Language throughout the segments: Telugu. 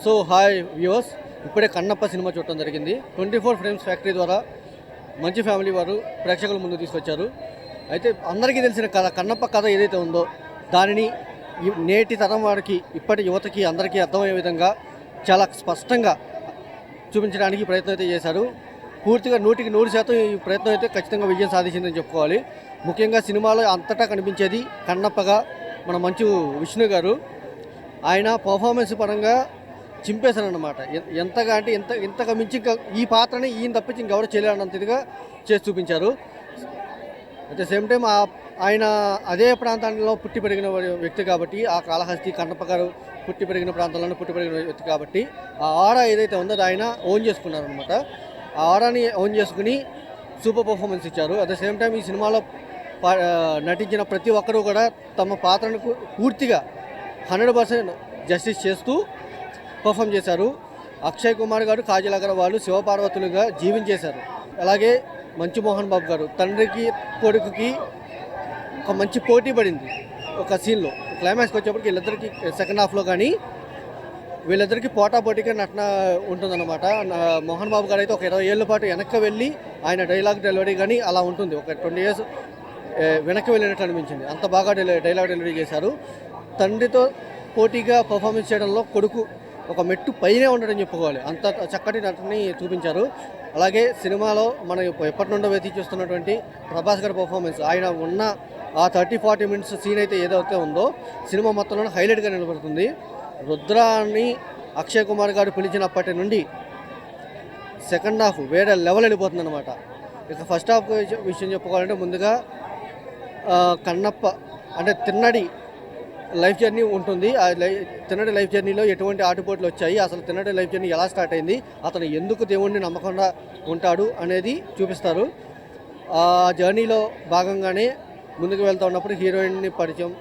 సో హాయ్ వ్యూవర్స్, ఇప్పుడే కన్నప్ప సినిమా చూడటం జరిగింది. 24 ఫ్రేమ్స్ ఫ్యాక్టరీ ద్వారా మంచి ఫ్యామిలీ వారు ప్రేక్షకుల ముందు తీసుకొచ్చారు. అయితే అందరికీ తెలిసిన కథ, కన్నప్ప కథ ఏదైతే ఉందో దానిని నేటి తరం వారికి, ఇప్పటి యువతకి అందరికీ అర్థమయ్యే విధంగా చాలా స్పష్టంగా చూపించడానికి ప్రయత్నం అయితే చేశారు. పూర్తిగా 100% ఈ ప్రయత్నం అయితే ఖచ్చితంగా విజయం సాధించిందని చెప్పుకోవాలి. ముఖ్యంగా సినిమాలో అంతటా కనిపించేది కన్నప్పగా మన మంచు విష్ణు గారు. ఆయన పర్ఫార్మెన్స్ పరంగా చింపేశారన్నమాట. ఎంతగా అంటే ఇంతగా మించి ఇంకా ఈ పాత్రని ఈయన తప్పించి ఇంకెవరు చేయలేనంతగా చేసి చూపించారు. అట్ ద సేమ్ టైం ఆయన అదే ప్రాంతాల్లో పుట్టి పెరిగిన వ్యక్తి కాబట్టి, ఆ కాళహస్తి కన్నప్ప గారు పుట్టి పెరిగిన ప్రాంతాల్లోనే పుట్టి పెరిగిన వ్యక్తి కాబట్టి, ఆ ఆరా ఏదైతే ఉందో ఆయన ఓన్ చేసుకున్నారనమాట. ఆ ఆరాని ఓన్ చేసుకుని సూపర్ పర్ఫార్మెన్స్ ఇచ్చారు. అట్ ద సేమ్ టైం ఈ సినిమాలో నటించిన ప్రతి ఒక్కరూ కూడా తమ పాత్రను పూర్తిగా 100% జస్టిస్ చేస్తూ పర్ఫామ్ చేశారు. అక్షయ్ కుమార్ గారు, కాజల్ అగర్వాల్ శివపార్వతులుగా జీవించేశారు. అలాగే మంచు మోహన్ బాబు గారు తండ్రికి కొడుకుకి ఒక మంచి పోటీ పడింది ఒక సీన్లో. క్లైమాక్స్కి వచ్చేప్పటికి వీళ్ళిద్దరికి సెకండ్ హాఫ్లో కానీ వీళ్ళిద్దరికి పోటాపోటీగా నటన ఉంటుందన్నమాట. మోహన్ బాబు గారు అయితే ఒక 20 ఏళ్ళ పాటు వెనక్కి వెళ్ళి ఆయన డైలాగ్ డెలివరీ కానీ అలా ఉంటుంది. ఒక 20 years వెనక్కి వెళ్ళినట్టు అనిపించింది. అంత బాగా డైలాగ్ డెలివరీ చేశారు. తండ్రితో పోటీగా పర్ఫార్మెన్స్ చేయడంలో కొడుకు ఒక మెట్టు పైనే ఉండడం చెప్పుకోవాలి. అంత చక్కటి నటనని చూపించారు. అలాగే సినిమాలో మనం ఎప్పటి నుండో వేచి చూస్తున్నటువంటి ప్రభాస్ గారి పర్ఫార్మెన్స్, ఆయన ఉన్న ఆ 30-40 minutes సీన్ అయితే ఏదైతే ఉందో సినిమా మొత్తంలో హైలైట్గా నిలబడుతుంది. రుద్రాన్ని అక్షయ్ కుమార్ గారు పిలిచినప్పటి నుండి సెకండ్ హాఫ్ వేరే లెవెల్ వెళ్ళిపోతుంది అనమాట. ఇక ఫస్ట్ హాఫ్ విషయం చెప్పుకోవాలంటే ముందుగా కన్నప్ప అంటే తిన్నడి లైఫ్ జర్నీ ఉంటుంది. ఆ తిన్నడి లైఫ్ జర్నీలో ఎటువంటి ఆటుపోట్లు వచ్చాయి, అసలు తిన్నడి లైఫ్ జర్నీ ఎలా స్టార్ట్ అయింది, అతను ఎందుకు దేవుణ్ణి నమ్మకుండా ఉంటాడు అనేది చూపిస్తారు. ఆ జర్నీలో భాగంగానే ముందుకు వెళ్తూ ఉన్నప్పుడు హీరోయిన్ని పరిచయం,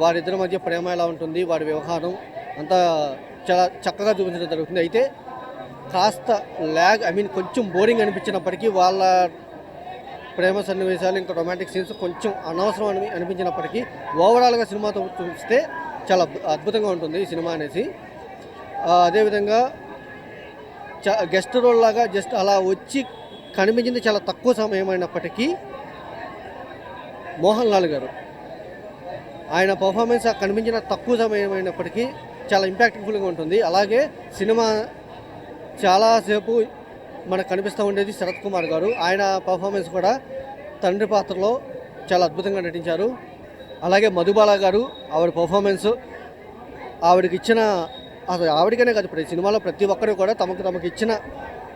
వారిద్దరి మధ్య ప్రేమ ఎలా ఉంటుంది, వారి వ్యవహారం అంతా చాలా చక్కగా చూపించడం జరుగుతుంది. అయితే కాస్త కొంచెం బోరింగ్ అనిపించినప్పటికీ వాళ్ళ ప్రేమ సన్నివేశాలు ఇంకా రొమాంటిక్ సీన్స్ కొంచెం అనవసరం అనిపించినప్పటికీ ఓవరాల్గా సినిమాతో చూస్తే చాలా అద్భుతంగా ఉంటుంది ఈ సినిమా అనేసి. అదేవిధంగా గెస్ట్ రోల్ లాగా జస్ట్ అలా వచ్చి కనిపించింది చాలా తక్కువ సమయం అయినప్పటికీ మోహన్ లాల్ గారు ఆయన పర్ఫార్మెన్స్ కనిపించిన తక్కువ సమయం అయినప్పటికీ చాలా ఇంపాక్ట్ఫుల్గా ఉంటుంది. అలాగే సినిమా చాలాసేపు మనకు కనిపిస్తూ ఉండేది శరత్ కుమార్ గారు. ఆయన పర్ఫార్మెన్స్ కూడా తండ్రి పాత్రలో చాలా అద్భుతంగా నటించారు. అలాగే మధుబాల గారు, ఆవిడ పర్ఫార్మెన్స్, ఆవిడకి ఇచ్చిన ఆవిడకనే కాదు ప్రతి సినిమాలో ప్రతి ఒక్కరు కూడా తమకు ఇచ్చిన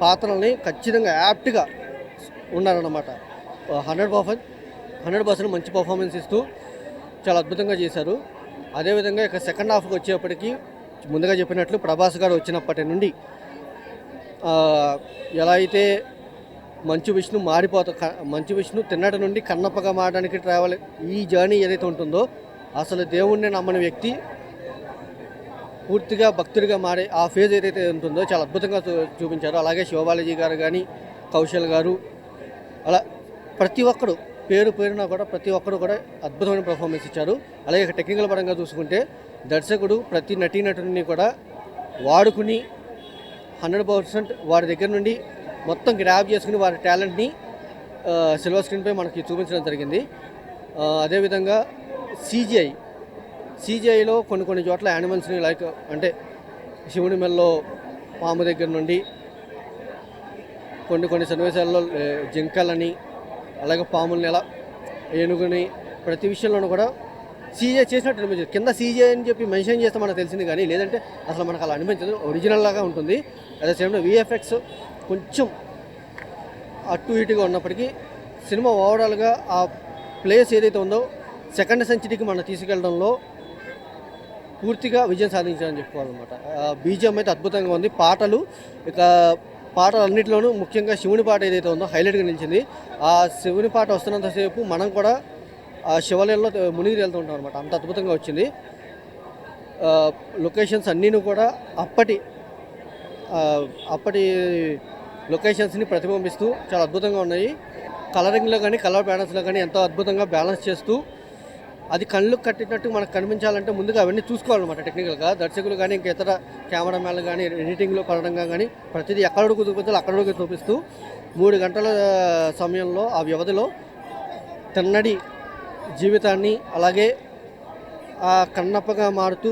పాత్రల్ని ఖచ్చితంగా యాప్ట్గా ఉన్నారన్నమాట. 100% మంచి పర్ఫార్మెన్స్ ఇస్తూ చాలా అద్భుతంగా చేశారు. అదేవిధంగా ఇక సెకండ్ హాఫ్కి వచ్చేప్పటికీ ముందుగా చెప్పినట్లు ప్రభాస్ గారు వచ్చినప్పటి నుండి ఎలా అయితే మంచు విష్ణు తిన్నటి నుండి కన్నప్పగా మారడానికి ట్రావెల్ ఈ జర్నీ ఏదైతే ఉంటుందో, అసలు దేవుణ్ణి నమ్మని వ్యక్తి పూర్తిగా భక్తుడిగా మారే ఆ ఫేజ్ ఏదైతే ఉంటుందో చాలా అద్భుతంగా చూపించారు. అలాగే శివబాలాజీ గారు కానీ, కౌశల్ గారు, అలా ప్రతి ఒక్కరు పేరున కూడా ప్రతి ఒక్కరు కూడా అద్భుతమైన పర్ఫార్మెన్స్ ఇచ్చారు. అలాగే టెక్నికల్ పరంగా చూసుకుంటే దర్శకుడు ప్రతి నటీనటుని కూడా వాడుకుని 100% వారి దగ్గర నుండి మొత్తం గ్రాబ్ చేసుకుని వారి టాలెంట్ని సిల్వర్ స్క్రీన్పై మనకి చూపించడం జరిగింది. అదేవిధంగా CGIలో కొన్ని చోట్ల యానిమల్స్ని అంటే శివుని మెల్లో పాము దగ్గర నుండి కొన్ని సన్నివేశాల్లో జింకలని, అలాగే పాముల్ని, ఎలా ఏనుగుని, ప్రతి విషయంలోనూ కూడా CGI చేసినట్టు అనిపించదు. కింద CGI అని చెప్పి మెన్షన్ చేస్తే మనకు తెలిసింది కానీ, లేదంటే అసలు మనకు అలా అనిపించదు. ఒరిజినల్ లాగా ఉంటుంది. అదే సేమ్ VFX కొంచెం అటు ఇటుగా ఉన్నప్పటికీ సినిమా ఓవరాల్గా ఆ ప్లేస్ ఏదైతే ఉందో సెకండ్ సెంచరీకి మనం తీసుకెళ్లడంలో పూర్తిగా విజయం సాధించాలని చెప్పుకోవాలన్నమాట. BGM అయితే అద్భుతంగా ఉంది. పాటలన్నింటిలోనూ ముఖ్యంగా శివుని పాట ఏదైతే ఉందో హైలైట్గా నిలిచింది. ఆ శివుని పాట వస్తున్నంతసేపు మనం కూడా ఆ శివలయంలో మునిగి వెళ్తూ ఉంటాం అనమాట. అంత అద్భుతంగా వచ్చింది. లొకేషన్స్ అన్నీను కూడా అప్పటి లొకేషన్స్ని ప్రతిబింబిస్తూ చాలా అద్భుతంగా ఉన్నాయి. కలరింగ్లో కానీ, కలర్ ప్యాటర్న్స్లో కానీ ఎంతో అద్భుతంగా బ్యాలెన్స్ చేస్తూ అది కళ్ళు కట్టినట్టు మనకు కనిపించాలంటే ముందుగా అవన్నీ చూసుకోవాలన్నమాట. టెక్నికల్గా దర్శకులు కానీ ఇంకా ఇతర కెమెరామ్యాన్లు కానీ ఎడిటింగ్లో పరంగా కానీ ప్రతిదీ ఎక్కడ చూపించాలో అక్కడ చూపిస్తూ 3 గంటల సమయంలో ఆ వ్యవధిలో తెన్నడి జీవితాన్ని అలాగే ఆ కన్నప్పగా మారుతూ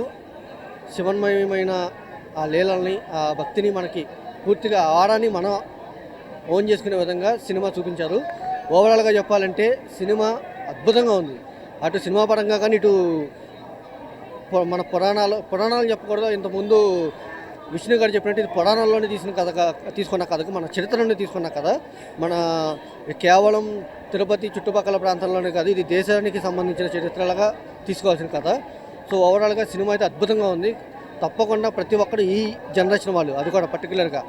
శివన్మయమైన ఆ లీలల్ని ఆ భక్తిని మనకి పూర్తిగా ఆరాన్ని మనం ఓన్ చేసుకునే విధంగా సినిమా చూపించారు. ఓవరాల్గా చెప్పాలంటే సినిమా అద్భుతంగా ఉంది. అటు సినిమా పరంగా కానీ ఇటు మన పురాణాలు చెప్పకూడదు. ఇంతకుముందు విష్ణు గారు చెప్పినట్టు ఇది పురాణాల్లోనే తీసుకున్న కథకు మన చరిత్ర నుండి తీసుకున్న కథ. మన కేవలం తిరుపతి చుట్టుపక్కల ప్రాంతాల్లోనే కాదు, ఇది దేశానికి సంబంధించిన చరిత్రలుగా తీసుకోవాల్సిన కథ. సో ఓవరాల్గా సినిమా అయితే అద్భుతంగా ఉంది. తప్పకుండా ప్రతి ఒక్కరు ఈ జనరేషన్ వాళ్ళు, అది కూడా పర్టికులర్గా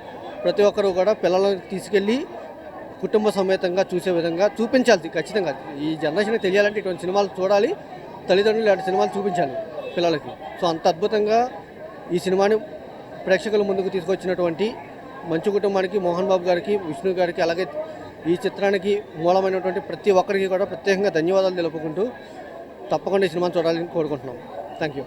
ప్రతి ఒక్కరు కూడా పిల్లలను తీసుకెళ్ళి కుటుంబ సమేతంగా చూసే విధంగా చూపించాలి. ఖచ్చితంగా ఈ జనరేషన్కి తెలియాలంటే ఇటువంటి సినిమాలు చూడాలి, తల్లిదండ్రులు ఇలాంటి సినిమాలు చూపించాలి పిల్లలకి. సో అంత అద్భుతంగా ఈ సినిమాని ప్రేక్షకుల ముందుకు తీసుకొచ్చినటువంటి మంచు కుటుంబానికి, మోహన్ బాబు గారికి, విష్ణు గారికి, అలాగే ఈ చిత్రానికి మూలమైనటువంటి ప్రతి ఒక్కరికి కూడా ప్రత్యేకంగా ధన్యవాదాలు తెలుపుకుంటూ తప్పకుండా ఈ సినిమాని చూడాలని కోరుకుంటున్నాం. Thank you.